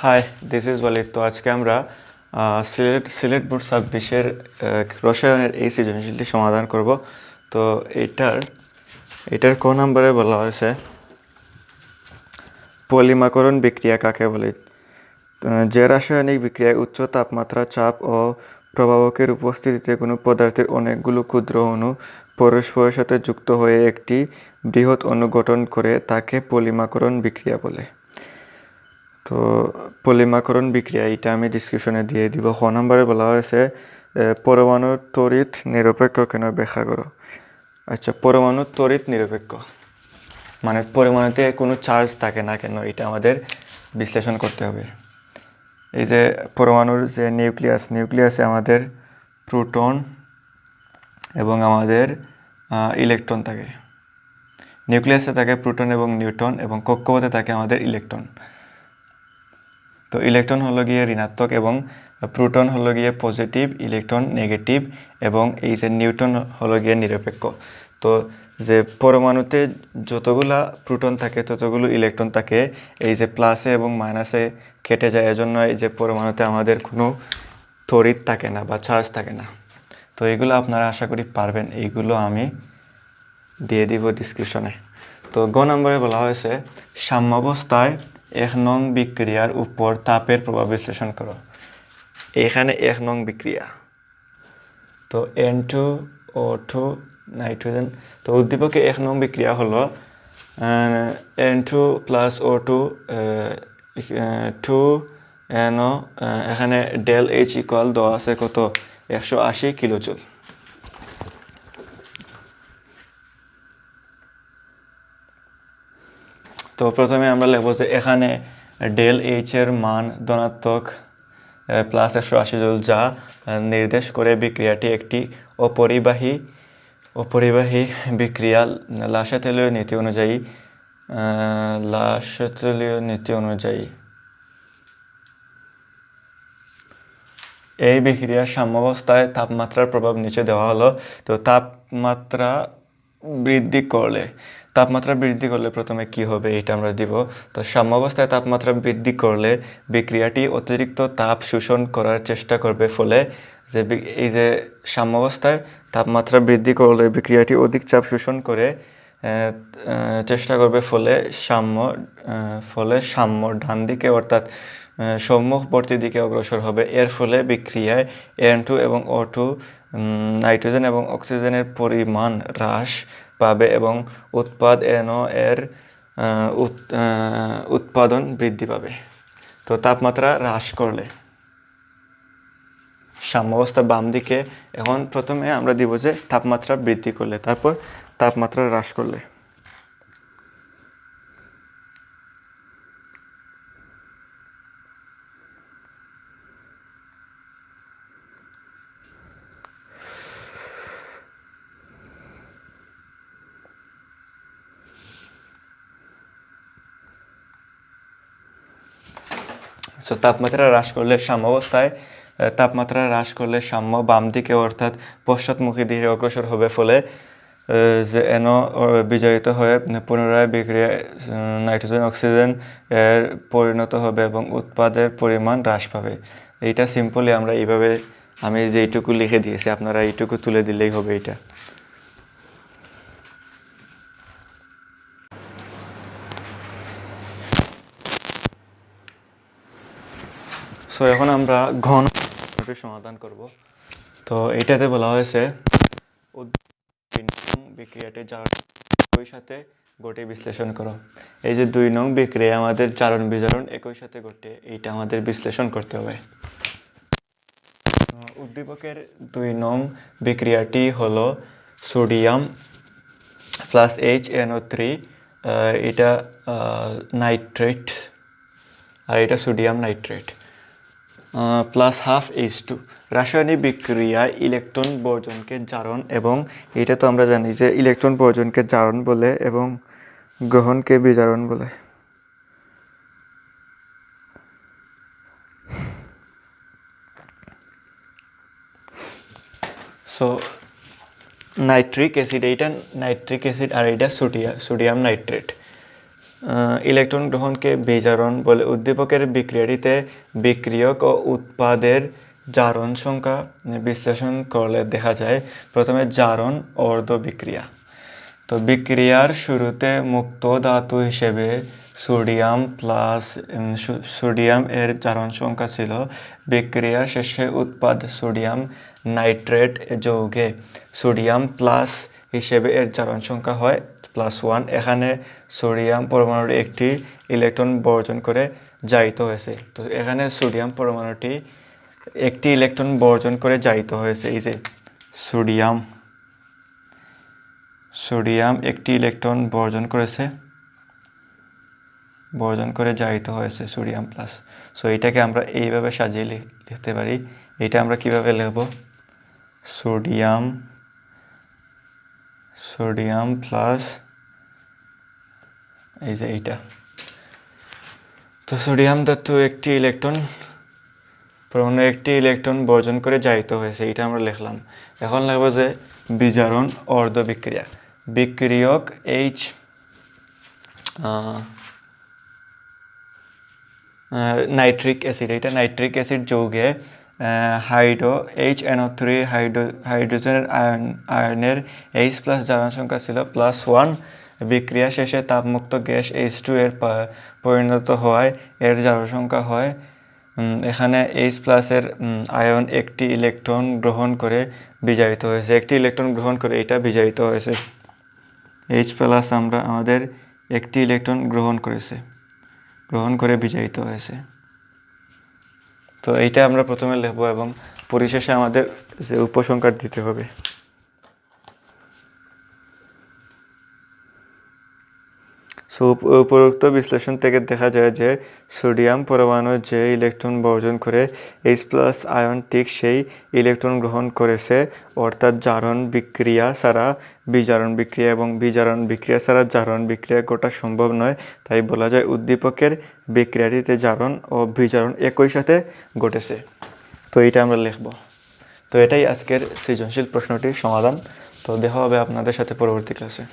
High, this is Walid. তো আজকে আমরা সিলেট বোর্ড 26-এর রসায়নের এই সৃজনশীলটি সমাধান করব। তো এটার ক নম্বরে বলা হয়েছে পলিমাকরণ বিক্রিয়া কাকে বলে। যে রাসায়নিক বিক্রিয়ায় উচ্চ তাপমাত্রা, চাপ ও প্রভাবকের উপস্থিতিতে কোনো পদার্থের অনেকগুলো ক্ষুদ্র অণু পরস্পরের সাথে যুক্ত হয়ে একটি বৃহৎ অণু গঠন করে তাকে পলিমাকরণ বিক্রিয়া বলে। তো পলিমাকরণ বিক্রিয়া এটা আমি ডিসক্রিপশনে দিয়ে দিব। খ নম্বরে বলা হয়েছে পরমাণুর তড়িৎ নিরপেক্ষ কেন ব্যাখ্যা করো। আচ্ছা, পরমাণুর তড়িৎ নিরপেক্ষ মানে পরমাণুতে কোনো চার্জ থাকে না কেন, এটা আমাদের বিশ্লেষণ করতে হবে। এই যে পরমাণুর যে নিউক্লিয়াসে আমাদের প্রোটন এবং আমাদের ইলেকট্রন থাকে। নিউক্লিয়াসে থাকে প্রোটন এবং নিউট্রন, এবং কক্ষপথে থাকে আমাদের ইলেকট্রন। তো ইলেকট্রন হলো গিয়ে ঋণাত্মক এবং প্রোটন হলো গিয়ে পজিটিভ, ইলেকট্রন নেগেটিভ, এবং এই যে নিউট্রন হলো গিয়ে নিরপেক্ষ। তো যে পরমাণুতে যতগুলা প্রোটন থাকে ততগুলো ইলেকট্রন থাকে, এই যে প্লাসে এবং মাইনাসে কেটে যায়। এজন্য এই যে পরমাণুতে আমাদের কোনো তড়িৎ থাকে না বা চার্জ থাকে না। তো এইগুলো আপনারা আশা করি পারবেন, এইগুলো আমি দিয়ে দিব ডিসক্রিপশনে। তো গ নম্বরে বলা হয়েছে সাম্যাবস্থায় 1 নং বিক্রিয়ার উপর তাপের প্রভাব বিশ্লেষণ করো। এখানে 1 নং বিক্রিয়া, তো N2O2 নাইট্রোজেন। তো উদ্দীপকে 1 নং বিক্রিয়া হলো N2 প্লাস O2 2NO, এখানে ডেল H ইকুয়াল দেওয়া আছে কত, 180 কিলোজুল। তো প্রথমে আমরা লিখব যে এখানে ডেল এইচ এর মান ধনাত্মক প্লাস 180 জুল, যা নির্দেশ করে বিক্রিয়াটি একটি অপরিবাহী বিক্রিয়া। লাসাতেলীয় নীতি অনুযায়ী এই বিক্রিয়ার সাম্যাবস্থায় তাপমাত্রার প্রভাব নিচে দেওয়া হলো। তো তাপমাত্রা বৃদ্ধি করলে প্রথমে কি হবে এটা আমরা দিব। তো সাম্যাবস্থায় তাপমাত্রা বৃদ্ধি করলে বিক্রিয়াটি অতিরিক্ত তাপ শোষণ করার চেষ্টা করবে, ফলে এই যে সাম্যাবস্থায় তাপমাত্রা বৃদ্ধি করলে বিক্রিয়াটি অধিক চাপ শোষণ করে চেষ্টা করবে, ফলে সাম্য ডান দিকে অর্থাৎ সম্মুখবর্তী দিকে অগ্রসর হবে। এর ফলে বিক্রিয়ায় N2 এবং O2 নাইট্রোজেন এবং অক্সিজেনের পরিমাণ হ্রাস পাবে এবং উৎপাদ NO এর উৎপাদন বৃদ্ধি পাবে। তো তাপমাত্রা হ্রাস করলে সাম্যাবস্থা বাম দিকে। এখন প্রথমে আমরা দিব যে তাপমাত্রা বৃদ্ধি করলে, তারপর তাপমাত্রা হ্রাস করলে। সো তাপমাত্রা হ্রাস করলে সাম্য বাম দিকে অর্থাৎ পশ্চাৎমুখী দিকে অগ্রসর হবে, ফলে যে NO বিজড়িত হয়ে পুনরায় বিক্রিয়ায় নাইট্রোজেন অক্সিজেন এর পরিণত হবে এবং উৎপাদের পরিমাণ হ্রাস পাবে। এইটা সিম্পলি আমরা এইভাবে, আমি যে এইটুকু লিখে দিয়েছি আপনারা এইটুকু তুলে দিলেই হবে এটা। সো এখন আমরা ঘন সমাধান করব। তো এটাতে বলা হয়েছে বিক্রিয়াটি একই সাথে ঘটে বিশ্লেষণ করো। এই যে 2 নং বিক্রিয়া আমাদের জারণ বিজারণ একই সাথে ঘটে, এইটা আমাদের বিশ্লেষণ করতে হবে। উদ্দীপকের 2 নং বিক্রিয়াটি হলো সোডিয়াম প্লাস HNO3, এটা নাইট্রেট, আর এটা sodium nitrate plus half H2। রাসায়নিক বিক্রিয়ায় ইলেকট্রন বর্জনকে জারণ, এবং এটা তো আমরা জানি যে ইলেকট্রন বর্জনকে জারণ বলে এবং গ্রহণকে বিজারণ বলে। সো নাইট্রিক অ্যাসিড, এইটা নাইট্রিক অ্যাসিড আর এইটা সোডিয়াম নাইট্রেট। ইলেকট্রন গ্রহণকে বিজারণ বলে। উদ্দীপকের বিক্রিয়াটিতে বিক্রিয়ক ও উৎপাদের জারণ সংখ্যা বিশ্লেষণ করলে দেখা যায় প্রথমে জারণ অর্ধ বিক্রিয়া। তো বিক্রিয়ার শুরুতে মুক্ত ধাতু হিসেবে সোডিয়াম এর জারণ সংখ্যা ছিল। বিক্রিয়ার শেষে উৎপাদ সোডিয়াম নাইট্রেট যৌগে সোডিয়াম প্লাস হিসেবে এর জারণ সংখ্যা হয় +1। এখানে সোডিয়াম পরমাণুটি একটি ইলেকট্রন বর্জন করে জারিত হয়েছে। তো এখানে সোডিয়াম পরমাণুটি একটি ইলেকট্রন বর্জন করে জারিত হয়েছে। এই যে সোডিয়াম একটি ইলেকট্রন বর্জন করে জারিত হয়েছে সোডিয়াম প্লাস। সো এটাকে আমরা এইভাবে সাজিয়ে লিখতে পারি। এটা আমরা কিভাবে লিখব? সোডিয়াম প্লাস এই যে এইটা। তো সোডিয়াম ধাতু একটি ইলেকট্রন বর্জন করে জারিত হয়েছে, এটা আমরা লিখলাম। এখন লিখব যে বিজারণ অর্ধ বিক্রিয়া। বিক্রিয়ক নাইট্রিক অ্যাসিড, এটা নাইট্রিক অ্যাসিড যৌগে HNO3 হাইড্রোজেনের আয়নের H+ জারণ সংখ্যা ছিল +1। বিক্রিয়া শেষে তাপমুক্ত গ্যাস H2 এর পরিণত হওয়ায় এর জারণ সংখ্যা হয়। এখানে H+ এর আয়ন একটি ইলেকট্রন গ্রহণ করে বিজারিত হয়েছে। এটা বিজারিত হয়েছে। H+ আমাদের একটি ইলেকট্রন গ্রহণ করে বিজারিত হয়েছে। তো এইটা আমরা প্রথমে লিখব এবং পরিশেষে আমাদের যে উপসংহার দিতে হবে। সো উপরোক্ত বিশ্লেষণ থেকে দেখা যায় যে সোডিয়াম পরমাণু যে ইলেকট্রন বর্জন করে H+ আয়ন ঠিক সেই ইলেকট্রন গ্রহণ করেছে, অর্থাৎ জারণ বিক্রিয়া ছাড়া বিজারণ বিক্রিয়া এবং বিজারণ বিক্রিয়া ছাড়া জারণ বিক্রিয়া ঘটা সম্ভব নয়। তাই বলা যায় উদ্দীপকের বিক্রিয়াটিতে জারণ ও বিজারণ একই সাথে ঘটেছে। তো এটা আমরা লিখব। তো এটাই আজকের সৃজনশীল প্রশ্নটির সমাধান। তো দেখা হবে আপনাদের সাথে পরবর্তী ক্লাসে।